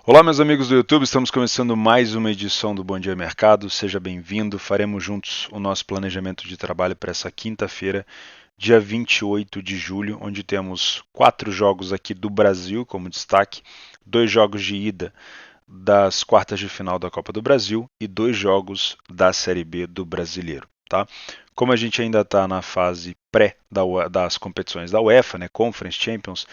Olá, meus amigos do YouTube, estamos começando mais uma edição do Bom Dia Mercado. Seja bem-vindo. Faremos juntos o nosso planejamento de trabalho para essa quinta-feira, dia 28 de julho, onde temos 4 jogos aqui do Brasil como destaque, 2 jogos de ida das quartas de final da Copa do Brasil e 2 jogos da Série B do Brasileiro. Tá? Como a gente ainda está na fase pré das competições da UEFA, né, Conference, Champions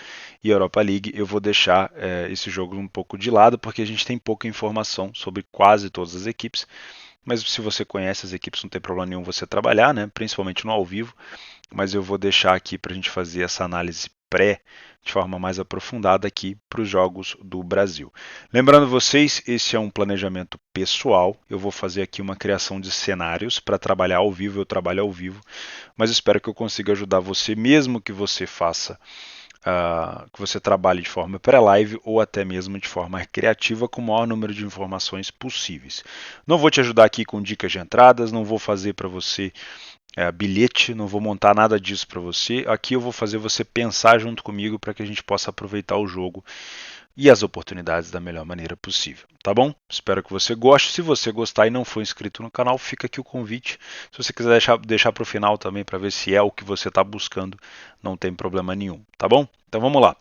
e Europa League, eu vou deixar esse jogo um pouco de lado, porque a gente tem pouca informação sobre quase todas as equipes, mas se você conhece as equipes não tem problema nenhum você trabalhar, né, principalmente no ao vivo, mas eu vou deixar aqui para a gente fazer essa análise pré de forma mais aprofundada aqui para os jogos do Brasil. Lembrando vocês, esse é um planejamento pessoal. Eu vou fazer aqui uma criação de cenários para trabalhar ao vivo. Eu trabalho ao vivo, mas espero que eu consiga ajudar você, mesmo que você faça que você trabalhe de forma pré-live ou até mesmo de forma criativa com o maior número de informações possíveis. Não vou te ajudar aqui com dicas de entradas, não vou fazer para você bilhete, não vou montar nada disso para você. Aqui eu vou fazer você pensar junto comigo para que a gente possa aproveitar o jogo e as oportunidades da melhor maneira possível, tá bom? Espero que você goste. Se você gostar e não for inscrito no canal, fica aqui o convite. Se você quiser deixar para o final também para ver se é o que você está buscando, não tem problema nenhum, tá bom? Então vamos lá.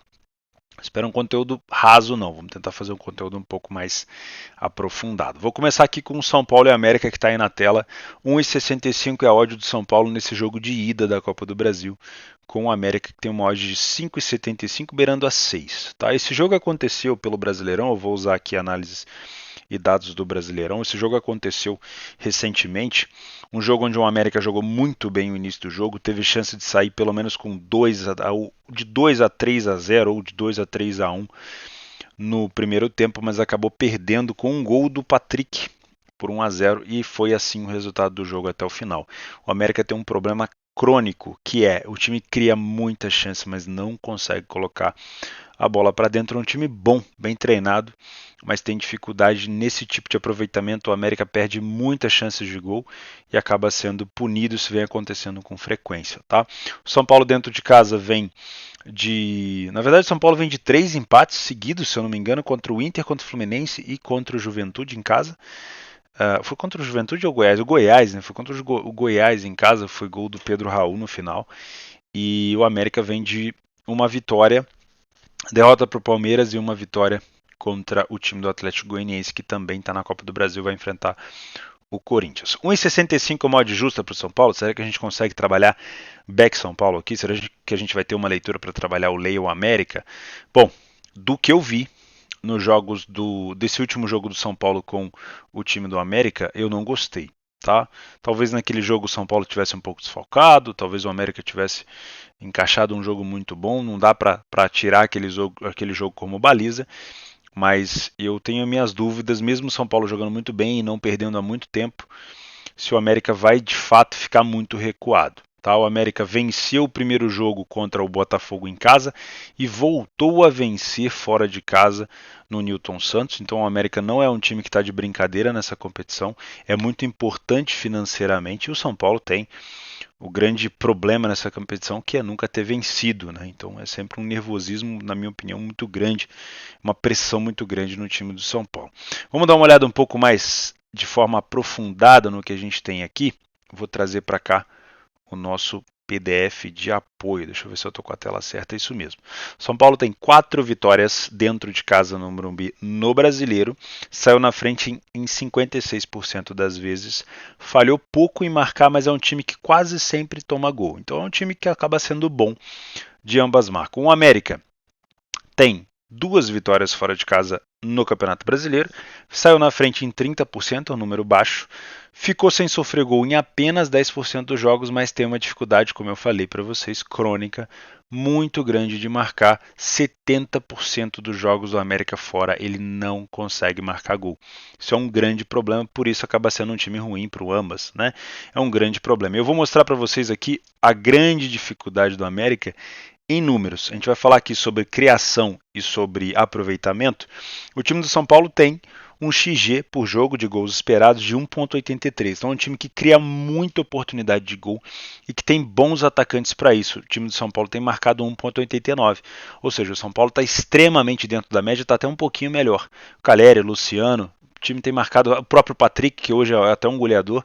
Espero um conteúdo raso, não. Vamos tentar fazer um conteúdo um pouco mais aprofundado. Vou começar aqui com o São Paulo e América, que está aí na tela. 1,65 é a odd do São Paulo nesse jogo de ida da Copa do Brasil, com o América, que tem uma odd de 5,75, beirando a 6. Tá? Esse jogo aconteceu pelo Brasileirão, eu vou usar aqui análises e dados do Brasileirão. Esse jogo aconteceu recentemente, um jogo onde o América jogou muito bem o início do jogo, teve chance de sair pelo menos com de 2 a 3 a 0 ou de 2 a 3 a 1 no primeiro tempo, mas acabou perdendo com um gol do Patrick por 1 a 0 e foi assim o resultado do jogo até o final. O América tem um problema crônico, que é o time cria muita chance, mas não consegue colocar a bola para dentro. É um time bom, bem treinado, mas tem dificuldade nesse tipo de aproveitamento. O América perde muitas chances de gol e acaba sendo punido. Isso vem acontecendo com frequência. Tá? O São Paulo dentro de casa vem na verdade, o São Paulo vem de 3 empates seguidos, se eu não me engano, contra o Inter, contra o Fluminense e contra o Juventude em casa. Foi contra o Juventude ou o Goiás? O Goiás, né? Foi contra o Goiás em casa, foi gol do Pedro Raul no final. E o América vem de uma vitória, derrota para o Palmeiras e uma vitória contra o time do Atlético Goianiense, que também está na Copa do Brasil, vai enfrentar o Corinthians. 1,65 é uma odd justa para o São Paulo? Será que a gente consegue trabalhar back São Paulo aqui? Será que a gente vai ter uma leitura para trabalhar o Leio América? Bom, do que eu vi nos jogos desse último jogo do São Paulo com o time do América, eu não gostei. Tá? Talvez naquele jogo o São Paulo tivesse um pouco desfalcado, talvez o América tivesse encaixado um jogo muito bom, não dá para tirar aquele jogo como baliza, mas eu tenho minhas dúvidas, mesmo o São Paulo jogando muito bem e não perdendo há muito tempo, se o América vai de fato ficar muito recuado. Tá? O América venceu o primeiro jogo contra o Botafogo em casa e voltou a vencer fora de casa no Newton Santos. Então o América não é um time que está de brincadeira nessa competição, é muito importante financeiramente e o São Paulo tem o grande problema nessa competição que é nunca ter vencido, né? Então é sempre um nervosismo, na minha opinião, muito grande, uma pressão muito grande no time do São Paulo. Vamos dar uma olhada um pouco mais de forma aprofundada no que a gente tem aqui. Vou trazer para cá o nosso PDF de apoio. Deixa eu ver se eu estou com a tela certa. É isso mesmo. São Paulo tem 4 vitórias dentro de casa no Morumbi no Brasileiro. Saiu na frente em 56% das vezes. Falhou pouco em marcar, mas é um time que quase sempre toma gol. Então é um time que acaba sendo bom de ambas marcas. O América tem 2 vitórias fora de casa no Campeonato Brasileiro, saiu na frente em 30%, é um número baixo, ficou sem sofrer gol em apenas 10% dos jogos, mas tem uma dificuldade, como eu falei para vocês, crônica, muito grande de marcar. 70% dos jogos do América fora ele não consegue marcar gol. Isso é um grande problema, por isso acaba sendo um time ruim para o ambas, né? É um grande problema. Eu vou mostrar para vocês aqui a grande dificuldade do América em números. A gente vai falar aqui sobre criação e sobre aproveitamento. O time do São Paulo tem um XG por jogo de gols esperados de 1,83. Então é um time que cria muita oportunidade de gol e que tem bons atacantes para isso. O time do São Paulo tem marcado 1,89. Ou seja, o São Paulo está extremamente dentro da média, está até um pouquinho melhor. O Caleri, o Luciano, o time tem marcado, o próprio Patrick, que hoje é até um goleador,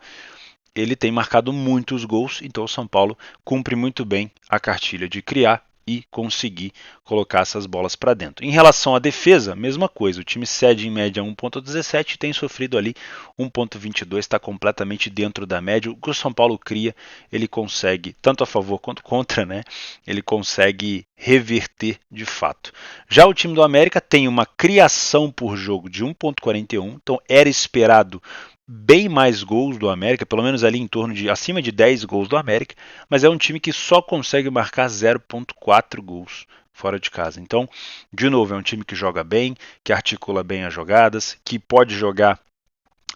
ele tem marcado muitos gols, então o São Paulo cumpre muito bem a cartilha de criar e conseguir colocar essas bolas para dentro. Em relação à defesa, mesma coisa, o time cede em média 1,17 e tem sofrido ali 1,22, está completamente dentro da média. O que o São Paulo cria, ele consegue, tanto a favor quanto contra, né? Ele consegue reverter de fato. Já o time do América tem uma criação por jogo de 1,41, então era esperado bem mais gols do América, pelo menos ali em torno de acima de 10 gols do América, mas é um time que só consegue marcar 0,4 gols fora de casa. Então, de novo, é um time que joga bem, que articula bem as jogadas, que pode jogar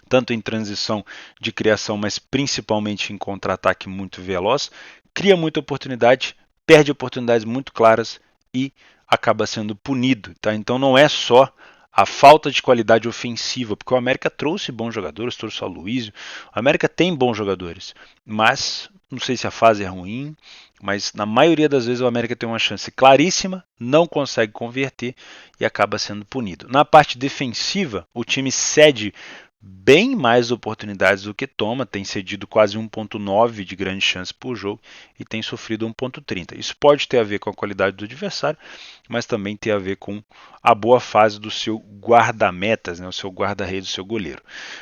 tanto em transição de criação, mas principalmente em contra-ataque muito veloz, cria muita oportunidade, perde oportunidades muito claras e acaba sendo punido. Tá? Então não é só a falta de qualidade ofensiva, porque o América trouxe bons jogadores, trouxe o Aloysio, o América tem bons jogadores, mas não sei se a fase é ruim, mas na maioria das vezes o América tem uma chance claríssima, não consegue converter e acaba sendo punido. Na parte defensiva, o time cede bem mais oportunidades do que toma, tem cedido quase 1,9 de grande chance por jogo e tem sofrido 1,30. Isso pode ter a ver com a qualidade do adversário, mas também tem a ver com a boa fase do seu guarda-metas, né, o seu guarda-redes, o seu goleiro.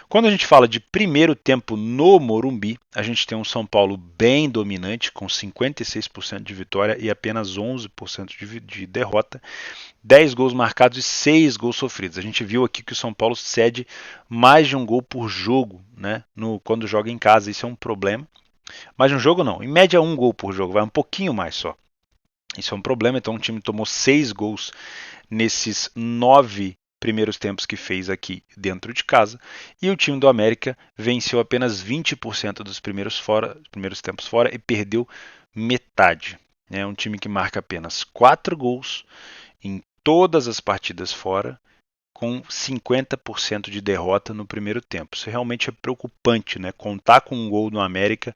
Quando a gente fala de primeiro tempo no Morumbi, a gente tem um São Paulo bem dominante, com 56% de vitória e apenas 11% de derrota. 10 gols marcados e 6 gols sofridos. A gente viu aqui que o São Paulo cede mais de um gol por jogo, né? Quando joga em casa, isso é um problema. Mais de um jogo não, em média um gol por jogo, vai um pouquinho mais só. Isso é um problema, então o time tomou 6 gols nesses 9 primeiros tempos que fez aqui dentro de casa. E o time do América venceu apenas 20% dos primeiros tempos fora e perdeu metade. É um time que marca apenas 4 gols em todas as partidas fora, com 50% de derrota no primeiro tempo. Isso realmente é preocupante, né? Contar com um gol no América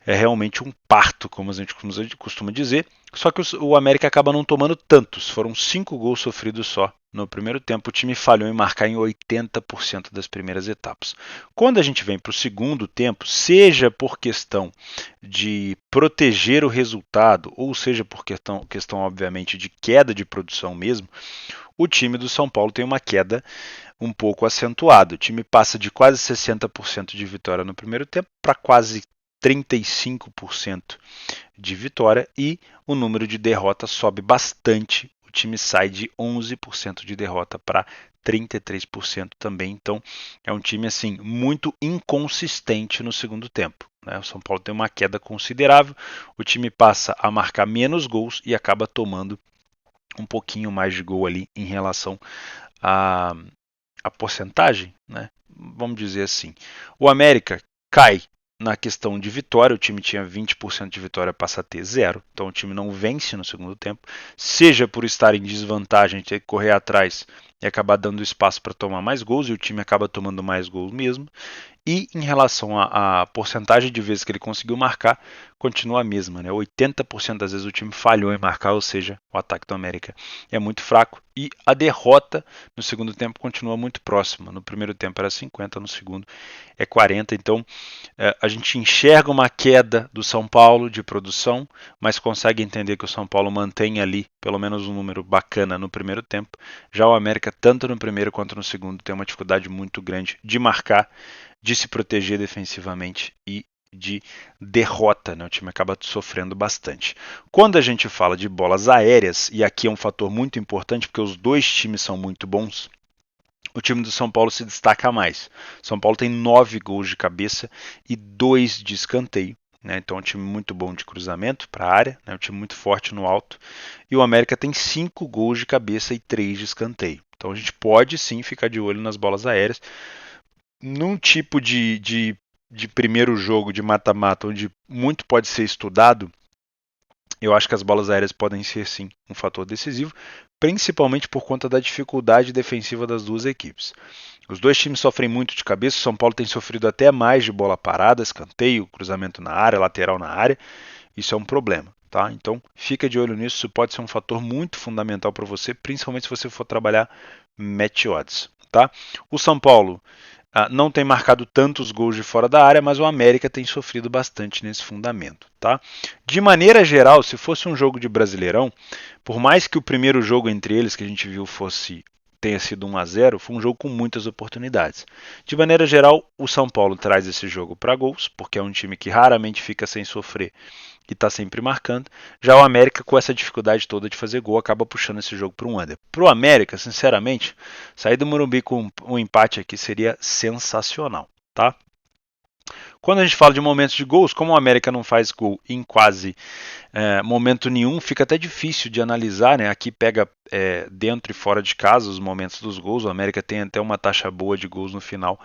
é realmente um parto, como a gente costuma dizer. Só que o América acaba não tomando tantos. Foram 5 gols sofridos só no primeiro tempo. O time falhou em marcar em 80% das primeiras etapas. Quando a gente vem para o segundo tempo, seja por questão de proteger o resultado, ou seja por questão obviamente, de queda de produção mesmo, o time do São Paulo tem uma queda um pouco acentuada. O time passa de quase 60% de vitória no primeiro tempo para quase 35% de vitória e o número de derrotas sobe bastante. O time sai de 11% de derrota para 33% também. Então é um time assim muito inconsistente no segundo tempo. Né? O São Paulo tem uma queda considerável. O time passa a marcar menos gols e acaba tomando um pouquinho mais de gol ali em relação à porcentagem, né? Vamos dizer assim. O América cai na questão de vitória, o time tinha 20% de vitória, passa a ter 0. Então o time não vence no segundo tempo, seja por estar em desvantagem, ter que correr atrás e acabar dando espaço para tomar mais gols, e o time acaba tomando mais gols mesmo. E em relação à porcentagem de vezes que ele conseguiu marcar, continua a mesma. Né? 80% das vezes o time falhou em marcar, ou seja, o ataque do América é muito fraco. E a derrota no segundo tempo continua muito próxima. No primeiro tempo era 50%, no segundo é 40%. Então a gente enxerga uma queda do São Paulo de produção, mas consegue entender que o São Paulo mantém ali pelo menos um número bacana no primeiro tempo. Já o América, tanto no primeiro quanto no segundo, tem uma dificuldade muito grande de marcar, de se proteger defensivamente e de derrota, né? O time acaba sofrendo bastante. Quando a gente fala de bolas aéreas, e aqui é um fator muito importante porque os dois times são muito bons, o time do São Paulo se destaca mais. São Paulo tem 9 gols de cabeça e 2 de escanteio. Né? Então é um time muito bom de cruzamento para a área, né? Um time muito forte no alto. E o América tem 5 gols de cabeça e 3 de escanteio. Então a gente pode sim ficar de olho nas bolas aéreas. Num tipo de primeiro jogo de mata-mata, onde muito pode ser estudado, eu acho que as bolas aéreas podem ser sim um fator decisivo, principalmente por conta da dificuldade defensiva das duas equipes. Os dois times sofrem muito de cabeça, o São Paulo tem sofrido até mais de bola parada, escanteio, cruzamento na área, lateral na área, isso é um problema. Tá? Então fica de olho nisso, isso pode ser um fator muito fundamental para você, principalmente se você for trabalhar match odds. Tá? O São Paulo não tem marcado tantos gols de fora da área, mas o América tem sofrido bastante nesse fundamento. Tá? De maneira geral, se fosse um jogo de Brasileirão, por mais que o primeiro jogo entre eles que a gente viu tenha sido 1-0, foi um jogo com muitas oportunidades. De maneira geral, o São Paulo traz esse jogo para gols, porque é um time que raramente fica sem sofrer e está sempre marcando. Já o América, com essa dificuldade toda de fazer gol, acaba puxando esse jogo para um under. Para o América, sinceramente, sair do Morumbi com um empate aqui seria sensacional. Tá? Quando a gente fala de momentos de gols, como o América não faz gol em quase momento nenhum, fica até difícil de analisar. Né? Aqui pega dentro e fora de casa os momentos dos gols. O América tem até uma taxa boa de gols no final,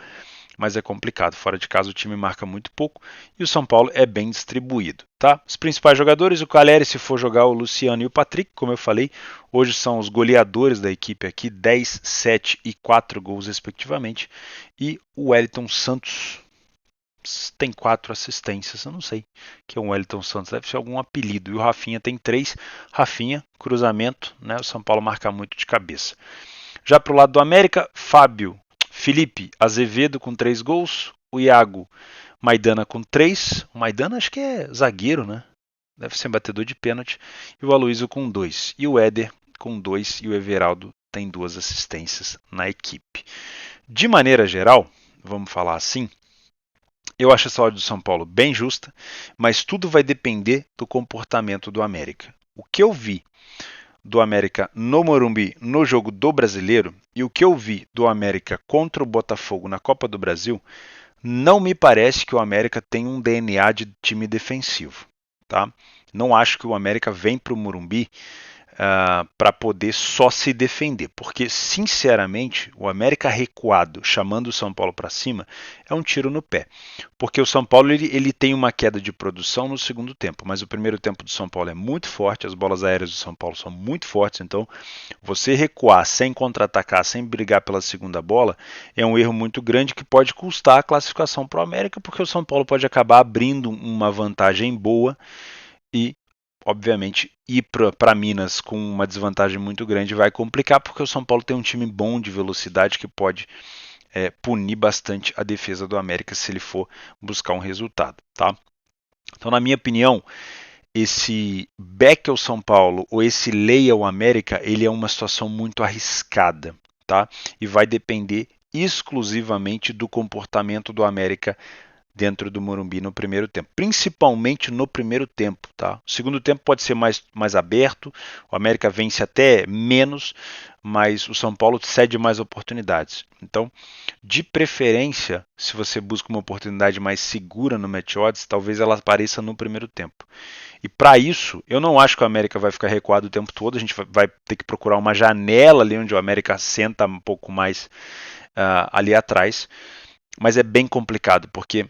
mas é complicado. Fora de casa o time marca muito pouco e o São Paulo é bem distribuído. Tá? Os principais jogadores, o Calleri, se for jogar, o Luciano e o Patrick, como eu falei, hoje são os goleadores da equipe aqui, 10, 7 e 4 gols respectivamente. E o Wellington Santos tem 4 assistências, eu não sei que é o Wellington Santos, deve ser algum apelido. E o Rafinha tem 3, Rafinha, cruzamento, né? O São Paulo marca muito de cabeça. Já para o lado do América, Felipe Azevedo com 3 gols, o Iago Maidana com 3, o Maidana acho que é zagueiro, né? Deve ser batedor de pênalti, e o Aloysio com 2, e o Éder com 2, e o Everaldo tem 2 assistências na equipe. De maneira geral, vamos falar assim, eu acho essa odd do São Paulo bem justa, mas tudo vai depender do comportamento do América. O que eu vi do América no Morumbi no jogo do Brasileiro e o que eu vi do América contra o Botafogo na Copa do Brasil, não me parece que o América tem um DNA de time defensivo. Tá? Não acho que o América vem para o Morumbi para poder só se defender, porque sinceramente o América recuado chamando o São Paulo para cima é um tiro no pé, porque o São Paulo ele tem uma queda de produção no segundo tempo, mas o primeiro tempo do São Paulo é muito forte, as bolas aéreas do São Paulo são muito fortes, então você recuar sem contra-atacar, sem brigar pela segunda bola é um erro muito grande que pode custar a classificação para o América, porque o São Paulo pode acabar abrindo uma vantagem boa e obviamente, ir para Minas com uma desvantagem muito grande vai complicar, porque o São Paulo tem um time bom de velocidade que pode punir bastante a defesa do América se ele for buscar um resultado. Tá? Então, na minha opinião, esse back ao São Paulo ou esse leia ao América, ele é uma situação muito arriscada. Tá? E vai depender exclusivamente do comportamento do América dentro do Morumbi no primeiro tempo, principalmente no primeiro tempo. Tá? O segundo tempo pode ser mais aberto, o América vence até menos, mas o São Paulo cede mais oportunidades. Então, de preferência, se você busca uma oportunidade mais segura no match odds, talvez ela apareça no primeiro tempo. E para isso, eu não acho que o América vai ficar recuado o tempo todo, a gente vai ter que procurar uma janela ali onde o América senta um pouco mais ali atrás, mas é bem complicado, porque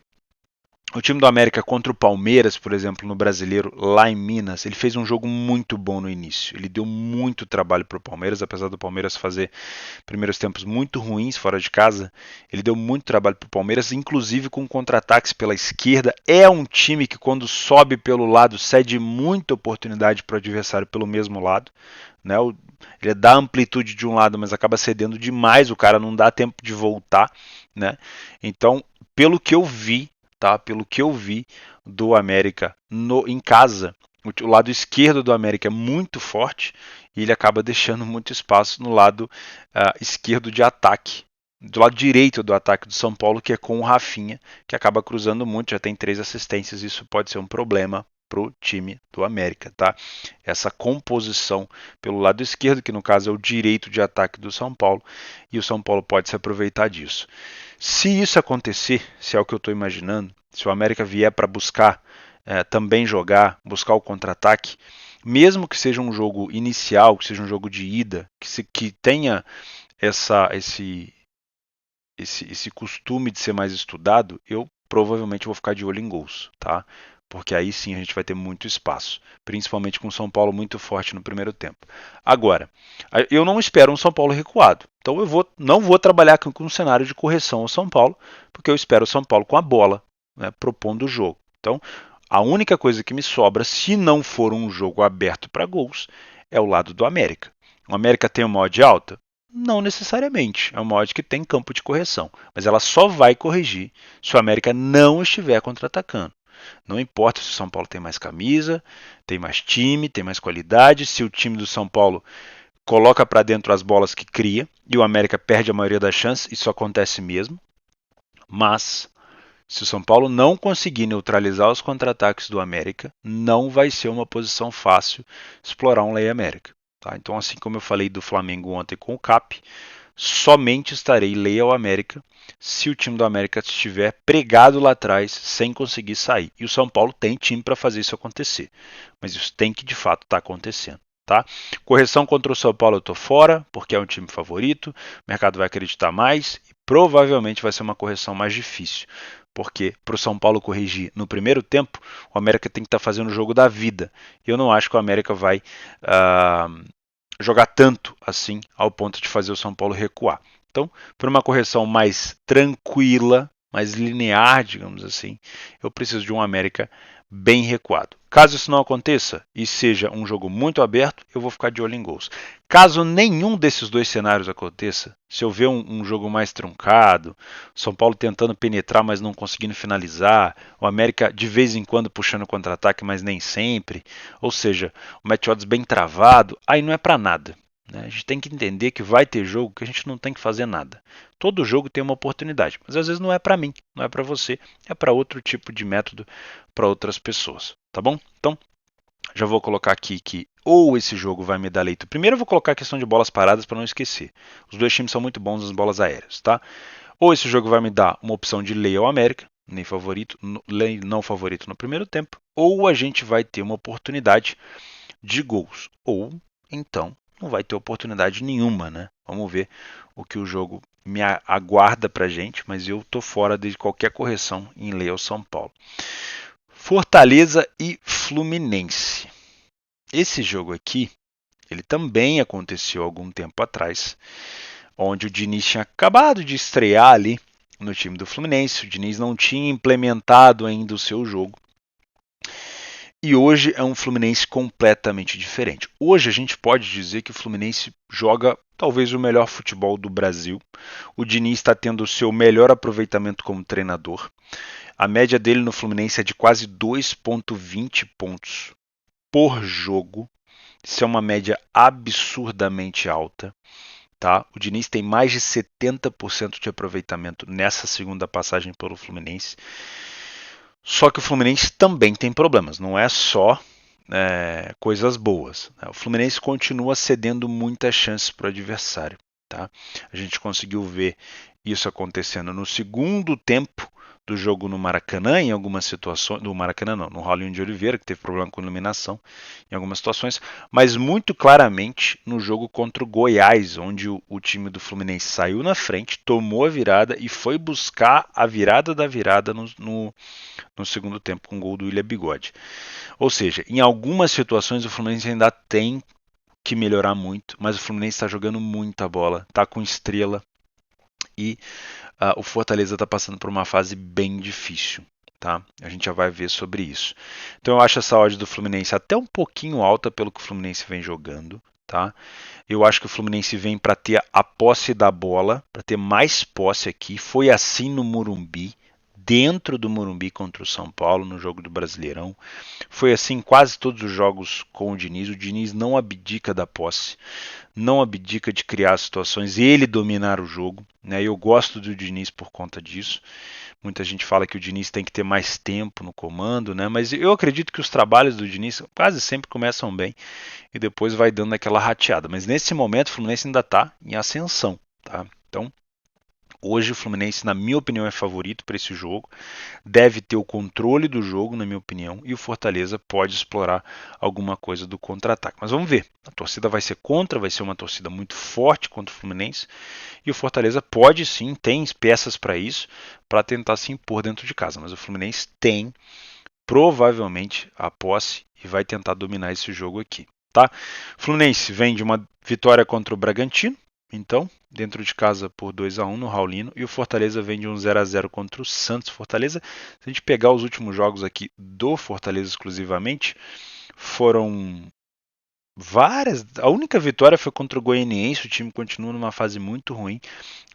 o time do América contra o Palmeiras, por exemplo, no Brasileiro, lá em Minas, ele fez um jogo muito bom no início. Ele deu muito trabalho para o Palmeiras, apesar do Palmeiras fazer primeiros tempos muito ruins fora de casa. Ele deu muito trabalho para o Palmeiras, inclusive com contra-ataques pela esquerda. É um time que, quando sobe pelo lado, cede muita oportunidade para o adversário pelo mesmo lado. Né? Ele dá amplitude de um lado, mas acaba cedendo demais. O cara não dá tempo de voltar. Né? Então, pelo que eu vi, tá? Pelo que eu vi do América em casa, o lado esquerdo do América é muito forte e ele acaba deixando muito espaço no lado esquerdo de ataque. Do lado direito do ataque do São Paulo, que é com o Rafinha, que acaba cruzando muito, já tem 3 assistências, isso pode ser um problema para o time do América. Tá? Essa composição pelo lado esquerdo, que no caso é o direito de ataque do São Paulo, e o São Paulo pode se aproveitar disso. Se isso acontecer, se é o que eu estou imaginando, se o América vier para buscar também buscar o contra-ataque, mesmo que seja um jogo inicial, que seja um jogo de ida, que tenha esse costume de ser mais estudado, eu provavelmente vou ficar de olho em gols. Tá? porque aí sim a gente vai ter muito espaço, principalmente com o São Paulo muito forte no primeiro tempo. Agora, eu não espero um São Paulo recuado, então não vou trabalhar com um cenário de correção ao São Paulo, porque eu espero o São Paulo com a bola, né, propondo o jogo. Então, a única coisa que me sobra, se não for um jogo aberto para gols, é o lado do América. O América tem uma odd alta? Não necessariamente. É uma odd que tem campo de correção. Mas ela só vai corrigir se o América não estiver contra-atacando. Não importa se o São Paulo tem mais camisa, tem mais time, tem mais qualidade. Se o time do São Paulo coloca para dentro as bolas que cria e o América perde a maioria das chances, isso acontece mesmo. Mas se o São Paulo não conseguir neutralizar os contra-ataques do América, não vai ser uma posição fácil explorar um Lei América. Tá? Então, assim como eu falei do Flamengo ontem com o CAP, somente estarei Lei ao América se o time do América estiver pregado lá atrás sem conseguir sair. E o São Paulo tem time para fazer isso acontecer. Mas isso tem que de fato estar acontecendo. Tá? Correção contra o São Paulo eu estou fora, porque é um time favorito, o mercado vai acreditar mais e provavelmente vai ser uma correção mais difícil. Porque para o São Paulo corrigir no primeiro tempo, o América tem que estar fazendo o jogo da vida. E eu não acho que o América vai jogar tanto assim ao ponto de fazer o São Paulo recuar. Então, por uma correção mais tranquila, mais linear, digamos assim, eu preciso de um América bem recuado. Caso isso não aconteça e seja um jogo muito aberto, eu vou ficar de olho em gols. Caso nenhum desses dois cenários aconteça, se eu ver um jogo mais truncado, São Paulo tentando penetrar, mas não conseguindo finalizar, o América de vez em quando puxando contra-ataque, mas nem sempre, ou seja, o match odds bem travado, aí não é para nada. Né? A gente tem que entender que vai ter jogo que a gente não tem que fazer nada. Todo jogo tem uma oportunidade, mas às vezes não é para mim, não é para você, é para outro tipo de método, para outras pessoas, tá bom? Então, já vou colocar aqui que ou esse jogo vai me dar leito. Primeiro eu vou colocar a questão de bolas paradas para não esquecer. Os dois times são muito bons nas bolas aéreas, tá? Ou esse jogo vai me dar uma opção de lei ao América, nem favorito, lei não favorito no primeiro tempo, ou a gente vai ter uma oportunidade de gols, ou então não vai ter oportunidade nenhuma, né? Vamos ver o que o jogo me aguarda pra gente, mas eu tô fora de qualquer correção em lei ao São Paulo. Fortaleza e Fluminense. Esse jogo aqui, ele também aconteceu algum tempo atrás, onde o Diniz tinha acabado de estrear ali no time do Fluminense, o Diniz não tinha implementado ainda o seu jogo. E hoje é um Fluminense completamente diferente. Hoje a gente pode dizer que o Fluminense joga talvez o melhor futebol do Brasil. O Diniz está tendo o seu melhor aproveitamento como treinador. A média dele no Fluminense é de quase 2,20 pontos por jogo. Isso é uma média absurdamente alta. Tá? O Diniz tem mais de 70% de aproveitamento nessa segunda passagem pelo Fluminense. Só que o Fluminense também tem problemas, não é só coisas boas. Né? O Fluminense continua cedendo muitas chances para o adversário. Tá? A gente conseguiu ver isso acontecendo no segundo tempo do jogo no Maracanã, em algumas situações, no Maracanã não, no Raulinho de Oliveira, que teve problema com iluminação em algumas situações, mas muito claramente no jogo contra o Goiás, onde o time do Fluminense saiu na frente, tomou a virada e foi buscar a virada da virada no segundo tempo com o gol do William Bigode. Ou seja, em algumas situações o Fluminense ainda tem que melhorar muito, mas o Fluminense está jogando muita bola, está com estrela e o Fortaleza está passando por uma fase bem difícil. Tá? A gente já vai ver sobre isso. Então eu acho essa odd do Fluminense até um pouquinho alta pelo que o Fluminense vem jogando. Tá? Eu acho que o Fluminense vem para ter a posse da bola, para ter mais posse aqui. Foi assim no Morumbi, dentro do Morumbi contra o São Paulo, no jogo do Brasileirão. Foi assim em quase todos os jogos com o Diniz. O Diniz não abdica da posse, não abdica de criar situações e ele dominar o jogo. Né? Eu gosto do Diniz por conta disso. Muita gente fala que o Diniz tem que ter mais tempo no comando, né? Mas eu acredito que os trabalhos do Diniz quase sempre começam bem e depois vai dando aquela rateada. Mas nesse momento o Fluminense ainda está em ascensão. Tá? Então, hoje o Fluminense, na minha opinião, é favorito para esse jogo. Deve ter o controle do jogo, na minha opinião, e o Fortaleza pode explorar alguma coisa do contra-ataque. Mas vamos ver. A torcida vai ser contra, vai ser uma torcida muito forte contra o Fluminense. E o Fortaleza pode sim, tem peças para isso, para tentar se impor dentro de casa. Mas o Fluminense tem provavelmente a posse e vai tentar dominar esse jogo aqui. Tá? Fluminense vem de uma vitória contra o Bragantino, então, dentro de casa por 2-1 no Raulino, e o Fortaleza vem de um 0-0 contra o Santos. Fortaleza, se a gente pegar os últimos jogos aqui do Fortaleza exclusivamente, foram várias. A única vitória foi contra o Goianiense, o time continua numa fase muito ruim,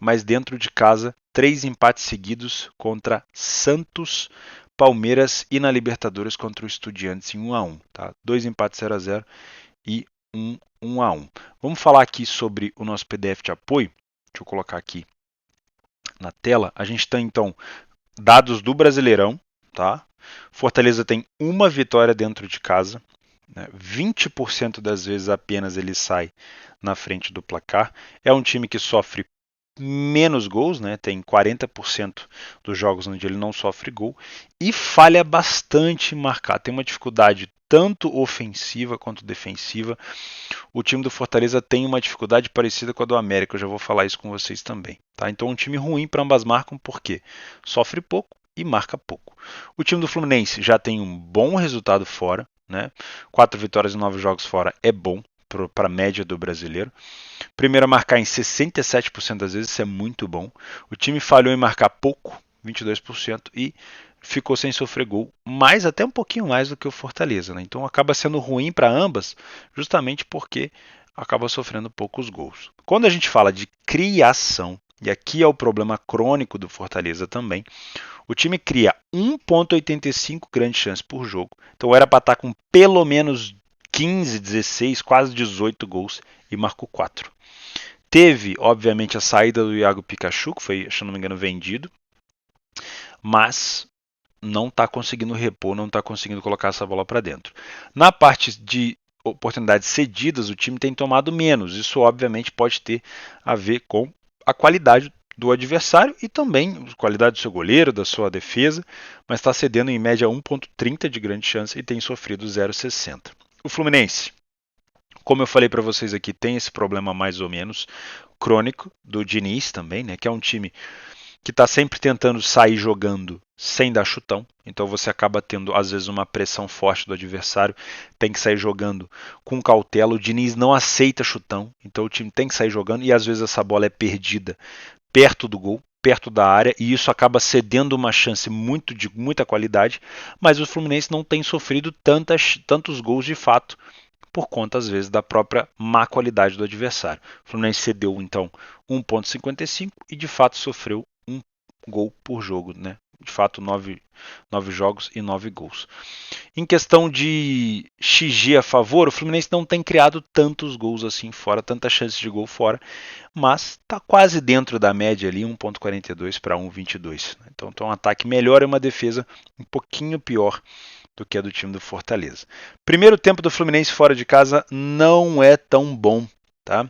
mas dentro de casa, 3 empates seguidos contra Santos, Palmeiras e na Libertadores contra o Estudiantes em 1-1. Tá? 2 empates 0-0 e 1-1. Vamos falar aqui sobre o nosso PDF de apoio. Deixa eu colocar aqui na tela. A gente tem então dados do Brasileirão. Tá? Fortaleza tem uma vitória dentro de casa. 20% das vezes apenas ele sai na frente do placar. É um time que sofre menos gols, né? Tem 40% dos jogos onde ele não sofre gol e falha bastante em marcar. Tem uma dificuldade tanto ofensiva quanto defensiva. O time do Fortaleza tem uma dificuldade parecida com a do América, eu já vou falar isso com vocês também. Tá? Então um time ruim para ambas marcam porque sofre pouco e marca pouco. O time do Fluminense já tem um bom resultado fora, né? 4 vitórias e 9 jogos fora é bom para a média do brasileiro. Primeiro a marcar em 67% das vezes, isso é muito bom. O time falhou em marcar pouco, 22%, e ficou sem sofrer gol, mais até um pouquinho mais do que o Fortaleza. Né? Então acaba sendo ruim para ambas, justamente porque acaba sofrendo poucos gols. Quando a gente fala de criação, e aqui é o problema crônico do Fortaleza também, o time cria 1,85 grandes chances por jogo, então era para estar com pelo menos 15, 16, quase 18 gols e marcou 4. Teve, obviamente, a saída do Iago Pikachu, que foi, se não me engano, vendido, mas não está conseguindo repor, não está conseguindo colocar essa bola para dentro. Na parte de oportunidades cedidas, o time tem tomado menos. Isso, obviamente, pode ter a ver com a qualidade do adversário e também a qualidade do seu goleiro, da sua defesa, mas está cedendo em média 1,30 de grande chance e tem sofrido 0,60. O Fluminense, como eu falei para vocês aqui, tem esse problema mais ou menos crônico do Diniz também, né, que é um time que está sempre tentando sair jogando sem dar chutão. Então você acaba tendo, às vezes, uma pressão forte do adversário, tem que sair jogando com cautela. O Diniz não aceita chutão, então o time tem que sair jogando e às vezes essa bola é perdida perto do gol, perto da área, e isso acaba cedendo uma chance de muita qualidade, mas o Fluminense não tem sofrido tantos gols de fato por conta, às vezes, da própria má qualidade do adversário. O Fluminense cedeu, então, 1,55 e, de fato, sofreu um gol por jogo. Né? De fato, 9 jogos e 9 gols. Em questão de XG a favor, o Fluminense não tem criado tantos gols assim fora, tantas chances de gol fora, mas está quase dentro da média ali, 1,42 para 1,22. Então, um ataque melhor e uma defesa um pouquinho pior do que a do time do Fortaleza. Primeiro tempo do Fluminense fora de casa não é tão bom, tá?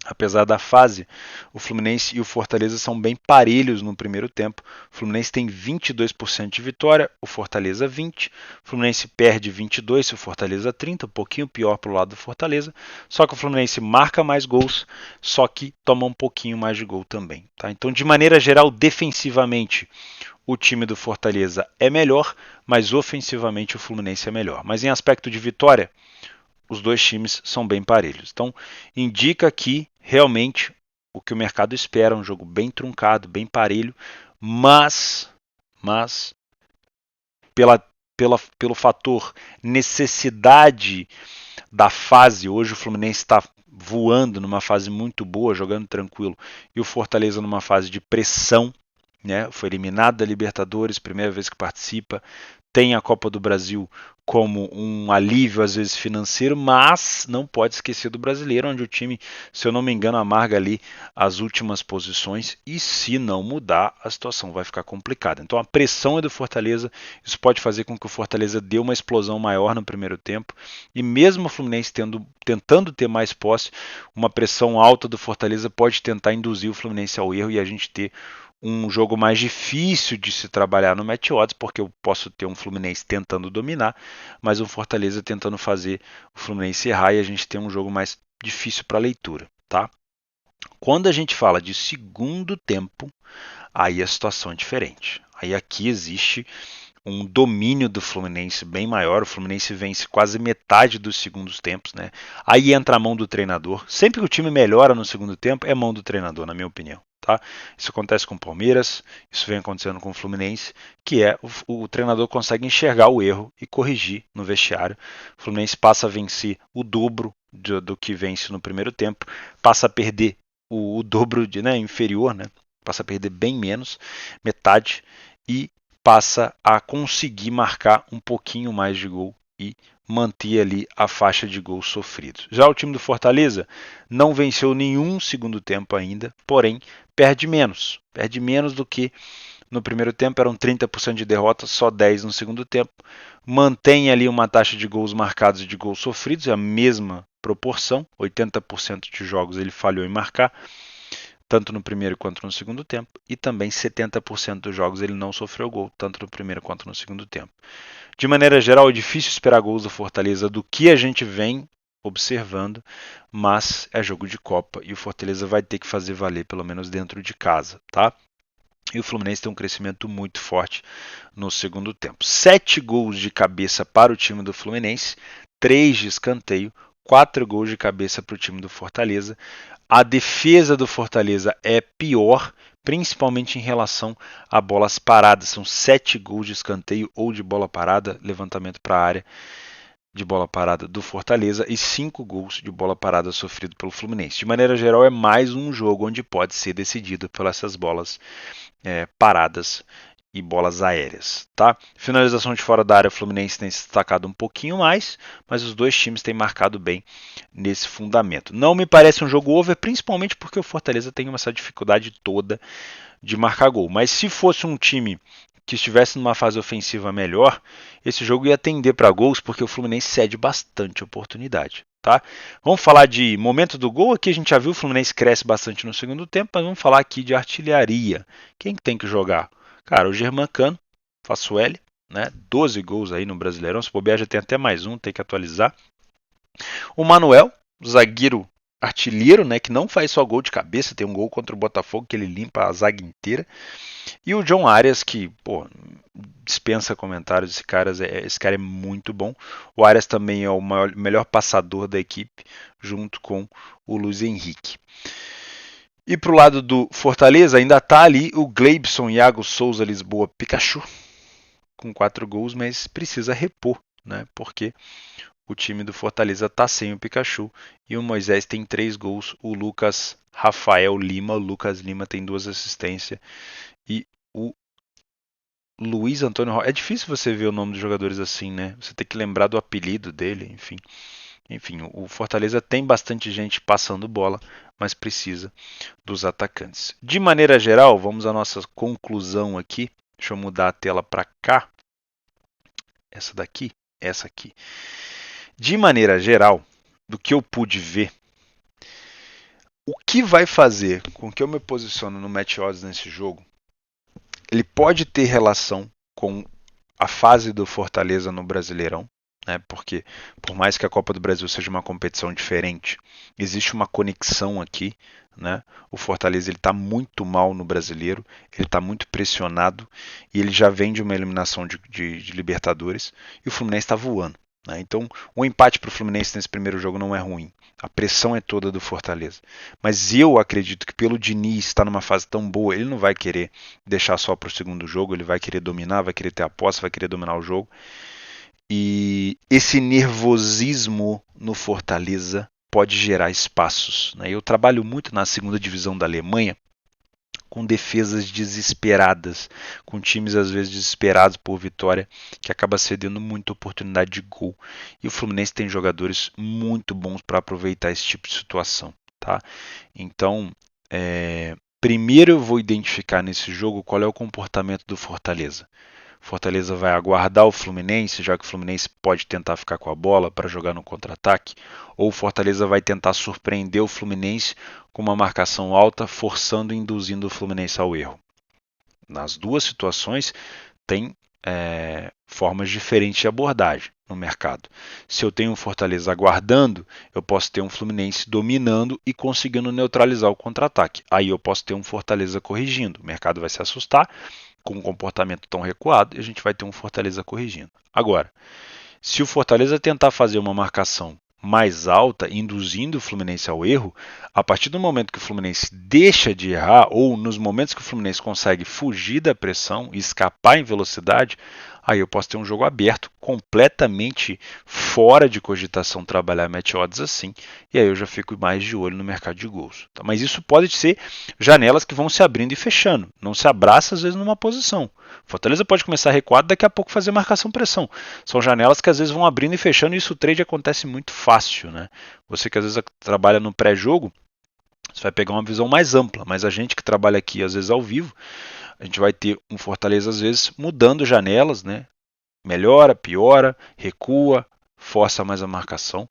Apesar da fase, o Fluminense e o Fortaleza são bem parelhos no primeiro tempo. O Fluminense tem 22% de vitória, o Fortaleza 20%. O Fluminense perde 22%, o Fortaleza 30%, um pouquinho pior para o lado do Fortaleza. Só que o Fluminense marca mais gols, só que toma um pouquinho mais de gol também. Tá? Então, de maneira geral, defensivamente, o time do Fortaleza é melhor, mas ofensivamente o Fluminense é melhor. Mas em aspecto de vitória, os dois times são bem parelhos. Então, indica que realmente o que o mercado espera, um jogo bem truncado, bem parelho, mas pelo fator necessidade da fase, hoje o Fluminense está voando numa fase muito boa, jogando tranquilo, e o Fortaleza numa fase de pressão, né? Foi eliminado da Libertadores, primeira vez que participa, tem a Copa do Brasil como um alívio, às vezes financeiro, mas não pode esquecer do brasileiro, onde o time, se eu não me engano, amarga ali as últimas posições, e se não mudar, a situação vai ficar complicada. Então a pressão é do Fortaleza, isso pode fazer com que o Fortaleza dê uma explosão maior no primeiro tempo, e mesmo o Fluminense tentando ter mais posse, uma pressão alta do Fortaleza pode tentar induzir o Fluminense ao erro e a gente ter um jogo mais difícil de se trabalhar no match odds, porque eu posso ter um Fluminense tentando dominar, mas um Fortaleza tentando fazer o Fluminense errar e a gente tem um jogo mais difícil para leitura, tá? Quando a gente fala de segundo tempo, aí a situação é diferente. Aí aqui existe um domínio do Fluminense bem maior. O Fluminense vence quase metade dos segundos tempos, né? Aí entra a mão do treinador. Sempre que o time melhora no segundo tempo, é mão do treinador, na minha opinião. Tá? Isso acontece com o Palmeiras, isso vem acontecendo com o Fluminense, que é o treinador consegue enxergar o erro e corrigir no vestiário. O Fluminense passa a vencer o dobro do que vence no primeiro tempo, passa a perder o dobro de, né, inferior, né? Passa a perder bem menos, metade, e passa a conseguir marcar um pouquinho mais de gol e manter ali a faixa de gols sofridos. Já o time do Fortaleza não venceu nenhum segundo tempo ainda, porém perde menos do que no primeiro tempo. Eram 30% de derrotas, só 10% no segundo tempo. Mantém ali uma taxa de gols marcados e de gols sofridos, é a mesma proporção, 80% de jogos ele falhou em marcar, tanto no primeiro quanto no segundo tempo, e também 70% dos jogos ele não sofreu gol, tanto no primeiro quanto no segundo tempo. De maneira geral, é difícil esperar gols do Fortaleza do que a gente vem observando, mas é jogo de Copa e o Fortaleza vai ter que fazer valer pelo menos dentro de casa, tá? E o Fluminense tem um crescimento muito forte no segundo tempo. 7 gols de cabeça para o time do Fluminense, 3 de escanteio, 4 gols de cabeça para o time do Fortaleza. A defesa do Fortaleza é pior, principalmente em relação a bolas paradas. São 7 gols de escanteio ou de bola parada, levantamento para a área de bola parada do Fortaleza, e 5 gols de bola parada sofrido pelo Fluminense. De maneira geral, é mais um jogo onde pode ser decidido pelas essas bolas paradas e bolas aéreas, tá? Finalização de fora da área, o Fluminense tem se destacado um pouquinho mais, mas os dois times têm marcado bem nesse fundamento. Não me parece um jogo over, principalmente porque o Fortaleza tem essa dificuldade toda de marcar gol. Mas se fosse um time que estivesse numa fase ofensiva melhor, esse jogo ia tender para gols, porque o Fluminense cede bastante oportunidade. Tá? Vamos falar de momento do gol. Aqui a gente já viu o Fluminense cresce bastante no segundo tempo, mas vamos falar aqui de artilharia. Quem que tem que jogar? Cara, o Germancano, faço L, né? 12 gols aí no Brasileirão. Se bobear já tem até mais um, tem que atualizar. O Manuel, zagueiro artilheiro, né? Que não faz só gol de cabeça, tem um gol contra o Botafogo que ele limpa a zaga inteira. E o John Arias, que, pô, dispensa comentários, esse cara é muito bom. O Arias também é o melhor passador da equipe, junto com o Luiz Henrique. E pro lado do Fortaleza ainda tá ali o Gleibson, Iago Souza, Lisboa, Pikachu, com 4 gols, mas precisa repor, né? Porque o time do Fortaleza tá sem o Pikachu e o Moisés tem 3 gols, o Lucas Lima tem 2 assistências e o Luiz Antônio Rocha. É difícil você ver o nome dos jogadores assim, né? Você tem que lembrar do apelido dele, enfim. Enfim, o Fortaleza tem bastante gente passando bola, mas precisa dos atacantes. De maneira geral, vamos à nossa conclusão aqui. Deixa eu mudar a tela para cá. Essa aqui. De maneira geral, do que eu pude ver, o que vai fazer com que eu me posicione no match odds nesse jogo, ele pode ter relação com a fase do Fortaleza no Brasileirão, né? Porque por mais que a Copa do Brasil seja uma competição diferente, existe uma conexão aqui, né? O Fortaleza ele está muito mal no Brasileiro, ele está muito pressionado e ele já vem de uma eliminação de Libertadores e o Fluminense está voando. Né? Então, um empate para o Fluminense nesse primeiro jogo não é ruim. A pressão é toda do Fortaleza. Mas eu acredito que pelo Diniz estar numa fase tão boa, ele não vai querer deixar só para o segundo jogo, ele vai querer dominar, vai querer ter a posse, vai querer dominar o jogo. E esse nervosismo no Fortaleza pode gerar espaços. Né? Eu trabalho muito na segunda divisão da Alemanha com defesas desesperadas, com times às vezes desesperados por vitória, que acaba cedendo muita oportunidade de gol. E o Fluminense tem jogadores muito bons para aproveitar esse tipo de situação. Tá? Então, primeiro eu vou identificar nesse jogo qual é o comportamento do Fortaleza. Fortaleza vai aguardar o Fluminense, já que o Fluminense pode tentar ficar com a bola para jogar no contra-ataque, ou o Fortaleza vai tentar surpreender o Fluminense com uma marcação alta, forçando e induzindo o Fluminense ao erro. Nas duas situações, tem formas diferentes de abordagem no mercado. Se eu tenho um Fortaleza aguardando, eu posso ter um Fluminense dominando e conseguindo neutralizar o contra-ataque. Aí eu posso ter um Fortaleza corrigindo. O mercado vai se assustar, com um comportamento tão recuado, e a gente vai ter um Fortaleza corrigindo. Agora, se o Fortaleza tentar fazer uma marcação mais alta, induzindo o Fluminense ao erro, a partir do momento que o Fluminense deixa de errar, ou nos momentos que o Fluminense consegue fugir da pressão e escapar em velocidade, aí eu posso ter um jogo aberto, completamente fora de cogitação trabalhar match odds assim, e aí eu já fico mais de olho no mercado de gols. Tá? Mas isso pode ser janelas que vão se abrindo e fechando, não se abraça às vezes numa posição. Fortaleza pode começar recuado, daqui a pouco fazer marcação-pressão. São janelas que às vezes vão abrindo e fechando, e isso o trade acontece muito fácil, né? Você que às vezes trabalha no pré-jogo, você vai pegar uma visão mais ampla, mas a gente que trabalha aqui às vezes ao vivo, a gente vai ter um Fortaleza às vezes mudando janelas, né? Melhora, piora, recua, força mais a marcação.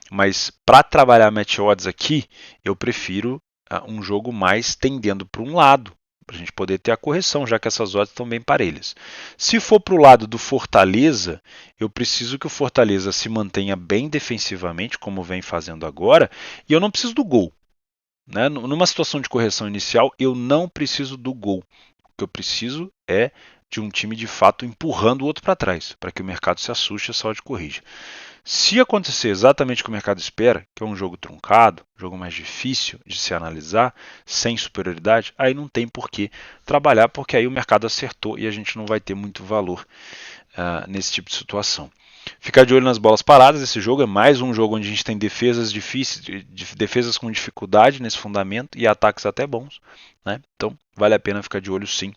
Mas para trabalhar match odds aqui, eu prefiro um jogo mais tendendo para um lado, para a gente poder ter a correção, já que essas odds estão bem parelhas. Se for para o lado do Fortaleza, eu preciso que o Fortaleza se mantenha bem defensivamente, como vem fazendo agora, e eu não preciso do gol. Né? Numa situação de correção inicial, eu não preciso do gol. O que eu preciso é de um time de fato empurrando o outro para trás, para que o mercado se assuste e a saúde corrija. Se acontecer exatamente o que o mercado espera, que é um jogo truncado, um jogo mais difícil de se analisar, sem superioridade, aí não tem por que trabalhar, porque aí o mercado acertou e a gente não vai ter muito valor nesse tipo de situação. Ficar de olho nas bolas paradas, esse jogo é mais um jogo onde a gente tem defesas difíceis, defesas com dificuldade nesse fundamento e ataques até bons. Né? Então vale a pena ficar de olho sim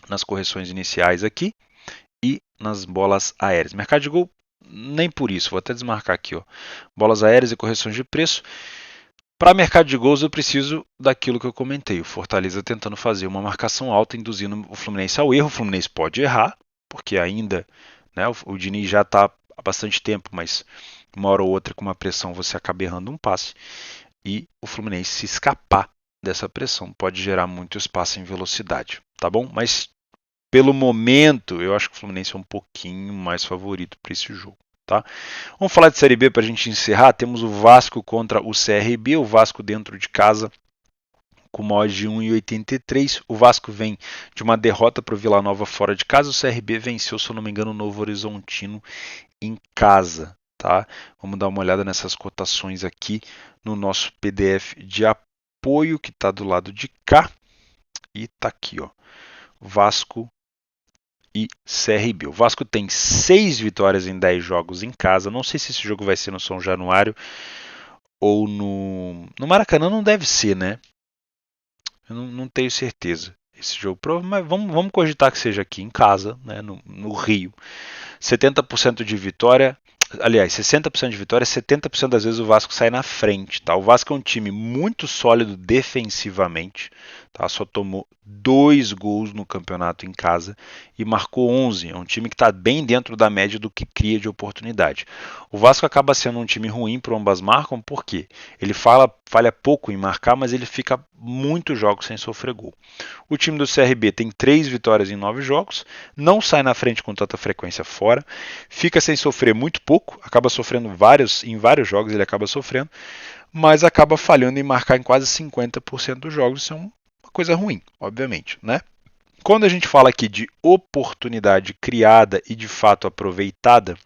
nas correções iniciais aqui e nas bolas aéreas. Mercado de gol, nem por isso, vou até desmarcar aqui. Ó. Bolas aéreas e correções de preço. Para mercado de gols eu preciso daquilo que eu comentei, o Fortaleza tentando fazer uma marcação alta, induzindo o Fluminense ao erro. O Fluminense pode errar, porque ainda né, o Diniz já está há bastante tempo, mas uma hora ou outra com uma pressão você acaba errando um passe. E o Fluminense se escapar dessa pressão pode gerar muito espaço em velocidade, tá bom? Mas pelo momento eu acho que o Fluminense é um pouquinho mais favorito para esse jogo. Tá? Vamos falar de Série B para a gente encerrar. Temos o Vasco contra o CRB, o Vasco dentro de casa com uma odd de 1,83. O Vasco vem de uma derrota para o Vila Nova fora de casa. O CRB venceu, se eu não me engano, o Novo Horizontino em casa. Tá? Vamos dar uma olhada nessas cotações aqui no nosso PDF de apoio que está do lado de cá. E está aqui, ó. Vasco e CRB. O Vasco tem 6 vitórias em 10 jogos em casa. Não sei se esse jogo vai ser no São Januário ou no Maracanã. Não deve ser, né? Eu não tenho certeza. Esse jogo, mas vamos cogitar que seja aqui em casa, né? no Rio. 70% de vitória. Aliás, 60% de vitória, 70% das vezes o Vasco sai na frente. Tá? O Vasco é um time muito sólido defensivamente. Tá? Só tomou 2 gols no campeonato em casa e marcou 11. É um time que está bem dentro da média do que cria de oportunidade. O Vasco acaba sendo um time ruim para ambas marcam, por quê? Ele falha pouco em marcar, mas ele fica muitos jogos sem sofrer gol. O time do CRB tem 3 vitórias em 9 jogos, não sai na frente com tanta frequência fora, fica sem sofrer muito pouco, acaba sofrendo em vários jogos ele acaba sofrendo, mas acaba falhando em marcar em quase 50% dos jogos. Isso é uma coisa ruim, obviamente, né? Quando a gente fala aqui de oportunidade criada e de fato aproveitada,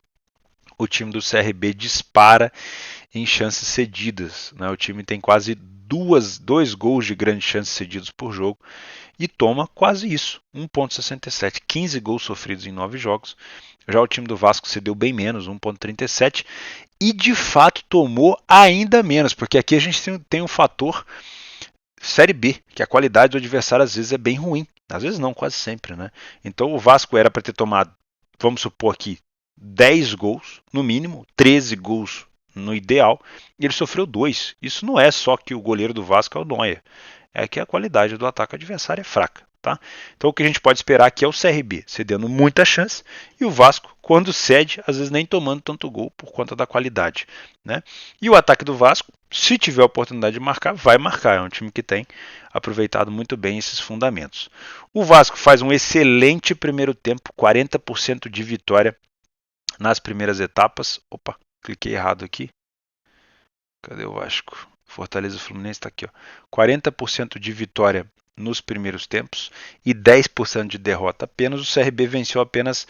o time do CRB dispara em chances cedidas. Né? O time tem quase 2 gols de grandes chances cedidos por jogo e toma quase isso, 1,67, 15 gols sofridos em 9 jogos. Já o time do Vasco cedeu bem menos, 1,37, e de fato tomou ainda menos, porque aqui a gente tem um fator Série B, que a qualidade do adversário às vezes é bem ruim. Às vezes não, quase sempre, né? Então o Vasco era para ter tomado, vamos supor aqui, 10 gols, no mínimo, 13 gols no ideal, e ele sofreu 2. Isso não é só que o goleiro do Vasco é o Neuer, é que a qualidade do ataque adversário é fraca. Tá? Então o que a gente pode esperar aqui é o CRB cedendo muita chance e o Vasco, quando cede, às vezes nem tomando tanto gol por conta da qualidade. Né? E o ataque do Vasco, se tiver a oportunidade de marcar, vai marcar. É um time que tem aproveitado muito bem esses fundamentos. O Vasco faz um excelente primeiro tempo, 40% de vitória nas primeiras etapas. Opa, cliquei errado aqui. Cadê o Vasco? Fortaleza Fluminense está aqui. Ó. 40% de vitória nos primeiros tempos e 10% de derrota apenas. O CRB venceu apenas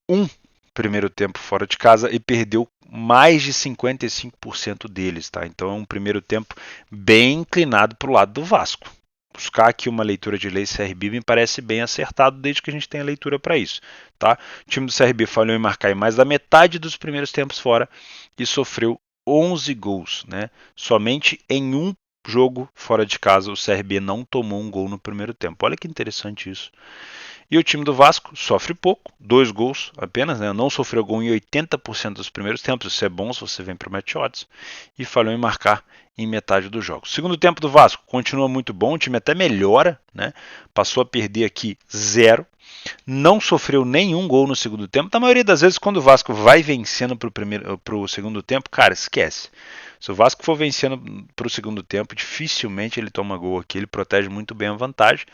um primeiro tempo fora de casa e perdeu mais de 55% deles, tá? Então é um primeiro tempo bem inclinado para o lado do Vasco. Buscar aqui uma leitura de lei CRB me parece bem acertado desde que a gente tenha leitura para isso, tá? O time do CRB falhou em marcar em mais da metade dos primeiros tempos fora e sofreu 11 gols, né? Somente em um jogo fora de casa o CRB não tomou um gol no primeiro tempo. Olha que interessante isso. E o time do Vasco sofre pouco, 2 gols apenas, né? Não sofreu gol em 80% dos primeiros tempos, isso é bom se você vem para o match odds, e falhou em marcar em metade dos jogos. Segundo tempo do Vasco continua muito bom, o time até melhora, né? Passou a perder aqui 0, não sofreu nenhum gol no segundo tempo. Na maioria das vezes, quando o Vasco vai vencendo para o segundo tempo, cara, esquece. Se o Vasco for vencendo para o segundo tempo, dificilmente ele toma gol aqui, ele protege muito bem a vantagem.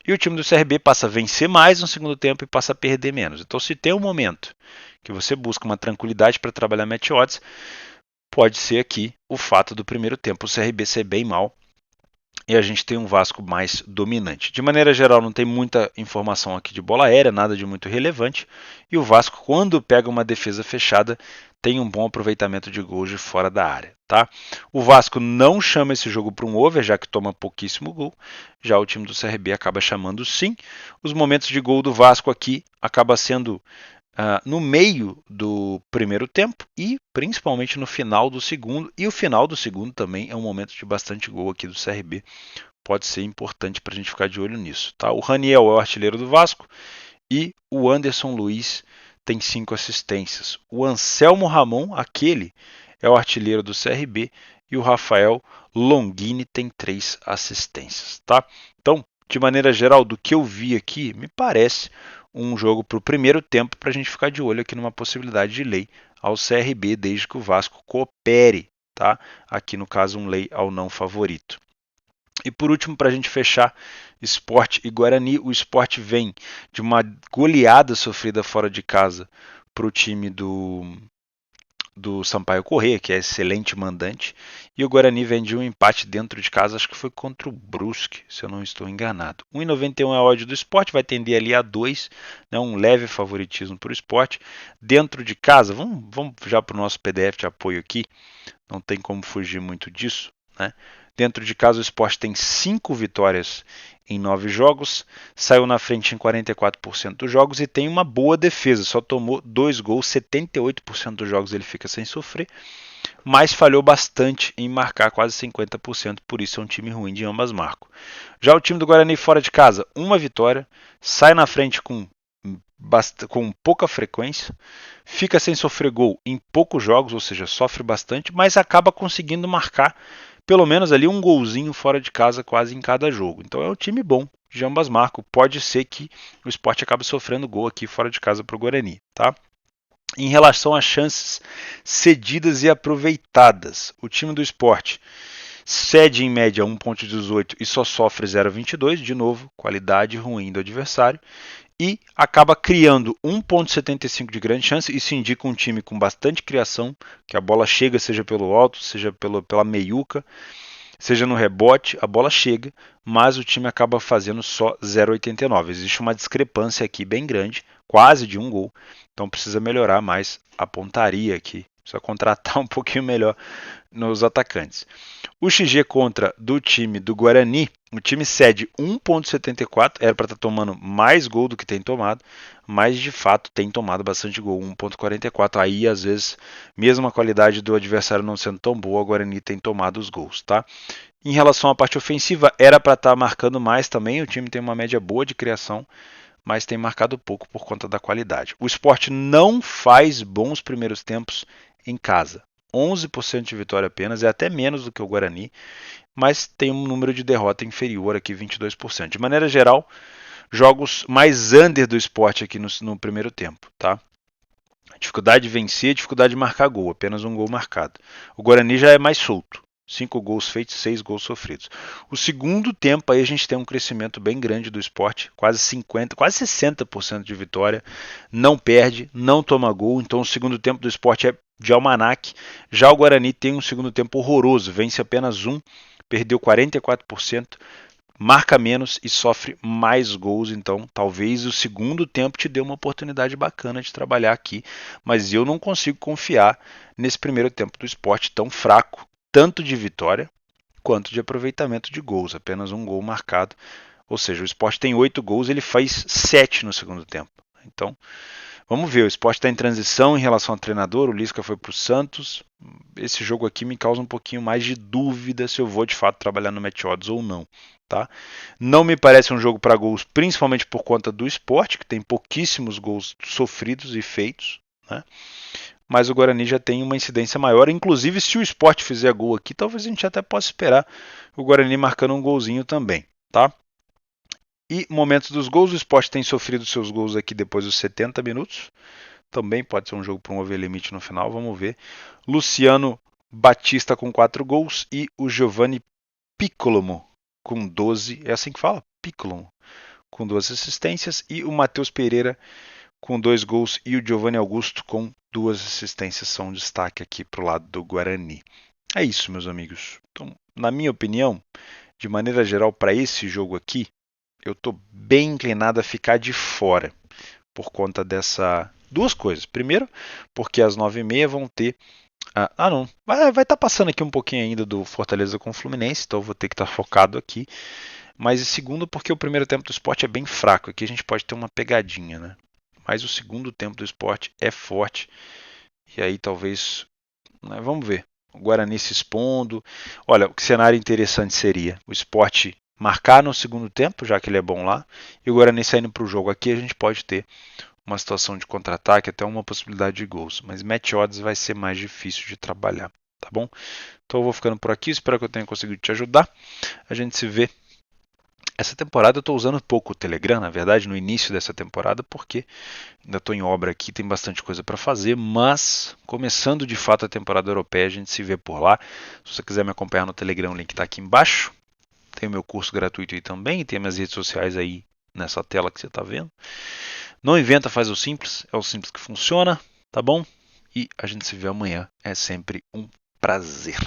E o time do CRB passa a vencer mais no segundo tempo e passa a perder menos. Então, se tem um momento que você busca uma tranquilidade para trabalhar match odds, pode ser aqui o fato do primeiro tempo o CRB ser bem mal e a gente tem um Vasco mais dominante. De maneira geral, não tem muita informação aqui de bola aérea, nada de muito relevante. E o Vasco, quando pega uma defesa fechada, tem um bom aproveitamento de gols de fora da área. Tá? O Vasco não chama esse jogo para um over, já que toma pouquíssimo gol. Já o time do CRB acaba chamando sim. Os momentos de gol do Vasco aqui acaba sendo no meio do primeiro tempo e principalmente no final do segundo. E o final do segundo também é um momento de bastante gol aqui do CRB. Pode ser importante para a gente ficar de olho nisso. Tá? O Raniel é o artilheiro do Vasco e o Anderson Luiz tem 5 assistências. O Anselmo Ramon, aquele, é o artilheiro do CRB e o Rafael Longini tem 3 assistências. Tá? Então, de maneira geral, do que eu vi aqui, me parece um jogo para o primeiro tempo para a gente ficar de olho aqui numa possibilidade de lei ao CRB, desde que o Vasco coopere, tá? Aqui no caso um lei ao não favorito. E por último, para a gente fechar, Sport e Guarani. O Sport vem de uma goleada sofrida fora de casa para o time do Sampaio Corrêa, que é excelente mandante, e o Guarani vem de um empate dentro de casa, acho que foi contra o Brusque, se eu não estou enganado. 1,91 é a odd do Sport, vai tender ali a 2, né, um leve favoritismo para o Sport. Dentro de casa, vamos já para o nosso PDF de apoio aqui, não tem como fugir muito disso, né? Dentro de casa o Sport tem 5 vitórias em 9 jogos, saiu na frente em 44% dos jogos e tem uma boa defesa, só tomou 2 gols, 78% dos jogos ele fica sem sofrer, mas falhou bastante em marcar quase 50%, por isso é um time ruim de ambas marcas. Já o time do Guarani fora de casa, uma vitória, sai na frente com pouca frequência, fica sem sofrer gol em poucos jogos, ou seja, sofre bastante, mas acaba conseguindo marcar pelo menos ali um golzinho fora de casa quase em cada jogo. Então é um time bom de ambas marcas. Pode ser que o Sport acabe sofrendo gol aqui fora de casa para o Guarani. Tá? Em relação às chances cedidas e aproveitadas, o time do Sport cede em média 1,18 e só sofre 0,22. De novo, qualidade ruim do adversário. E acaba criando 1,75 de grande chance. Isso indica um time com bastante criação, que a bola chega seja pelo alto, seja pela meiuca, seja no rebote, a bola chega, mas o time acaba fazendo só 0,89. Existe uma discrepância aqui bem grande, quase de um gol, então precisa melhorar mais a pontaria aqui, precisa contratar um pouquinho melhor nos atacantes. O XG contra do time do Guarani, o time cede 1,74, era para estar tomando mais gol do que tem tomado, mas de fato tem tomado bastante gol, 1,44. Aí às vezes, mesmo a qualidade do adversário não sendo tão boa, o Guarani tem tomado os gols, tá? Em relação à parte ofensiva, era para estar marcando mais também, o time tem uma média boa de criação, mas tem marcado pouco por conta da qualidade. O Sport não faz bons primeiros tempos em casa. 11% de vitória apenas, é até menos do que o Guarani, mas tem um número de derrota inferior aqui, 22%. De maneira geral, jogos mais under do Sport aqui no primeiro tempo, tá? Dificuldade de vencer, dificuldade de marcar gol, apenas um gol marcado. O Guarani já é mais solto, 5 gols feitos, 6 gols sofridos. O segundo tempo aí a gente tem um crescimento bem grande do Sport, quase 50%, quase 60% de vitória, não perde, não toma gol, então o segundo tempo do Sport é de almanaque. Já o Guarani tem um segundo tempo horroroso, vence apenas um, perdeu 44%, marca menos e sofre mais gols, então talvez o segundo tempo te dê uma oportunidade bacana de trabalhar aqui, mas eu não consigo confiar nesse primeiro tempo do Sport tão fraco, tanto de vitória quanto de aproveitamento de gols, apenas um gol marcado, ou seja, o Sport tem 8 gols, ele faz 7 no segundo tempo. Então, vamos ver, o Sport está em transição em relação ao treinador, o Lisca foi para o Santos. Esse jogo aqui me causa um pouquinho mais de dúvida se eu vou de fato trabalhar no match odds ou não. Tá? Não me parece um jogo para gols, principalmente por conta do Sport, que tem pouquíssimos gols sofridos e feitos. Né? Mas o Guarani já tem uma incidência maior. Inclusive, se o Sport fizer gol aqui, talvez a gente até possa esperar o Guarani marcando um golzinho também. Tá? E momentos dos gols, o Sport tem sofrido seus gols aqui depois dos 70 minutos. Também pode ser um jogo para um over limite no final, vamos ver. Luciano Batista com 4 gols e o Giovanni Piccolomo com 12, é assim que fala? Piccolomo, com 2 assistências. E o Matheus Pereira com 2 gols e o Giovanni Augusto com 2 assistências são um destaque aqui para o lado do Guarani. É isso, meus amigos. Então, na minha opinião, de maneira geral, para esse jogo aqui, eu estou bem inclinado a ficar de fora por conta dessa duas coisas. Primeiro, porque às 9h30 vão ter não, vai estar passando aqui um pouquinho ainda do Fortaleza com o Fluminense, então eu vou ter que estar focado aqui. Mas segundo, porque o primeiro tempo do Sport é bem fraco, aqui a gente pode ter uma pegadinha, né? Mas o segundo tempo do Sport é forte e aí talvez, né, vamos ver. O Guarani se expondo. Olha, o cenário interessante seria o Sport marcar no segundo tempo, já que ele é bom lá, e o Guarani saindo para o jogo aqui, a gente pode ter uma situação de contra-ataque, até uma possibilidade de gols. Mas match odds vai ser mais difícil de trabalhar, tá bom? Então eu vou ficando por aqui, espero que eu tenha conseguido te ajudar. A gente se vê. Essa temporada eu estou usando pouco o Telegram, na verdade, no início dessa temporada, porque ainda estou em obra aqui, tem bastante coisa para fazer, mas começando de fato a temporada europeia, a gente se vê por lá. Se você quiser me acompanhar no Telegram, o link está aqui embaixo. Tem o meu curso gratuito aí também, tem minhas redes sociais aí nessa tela que você está vendo. Não inventa, faz o simples, é o simples que funciona, tá bom? E a gente se vê amanhã, é sempre um prazer.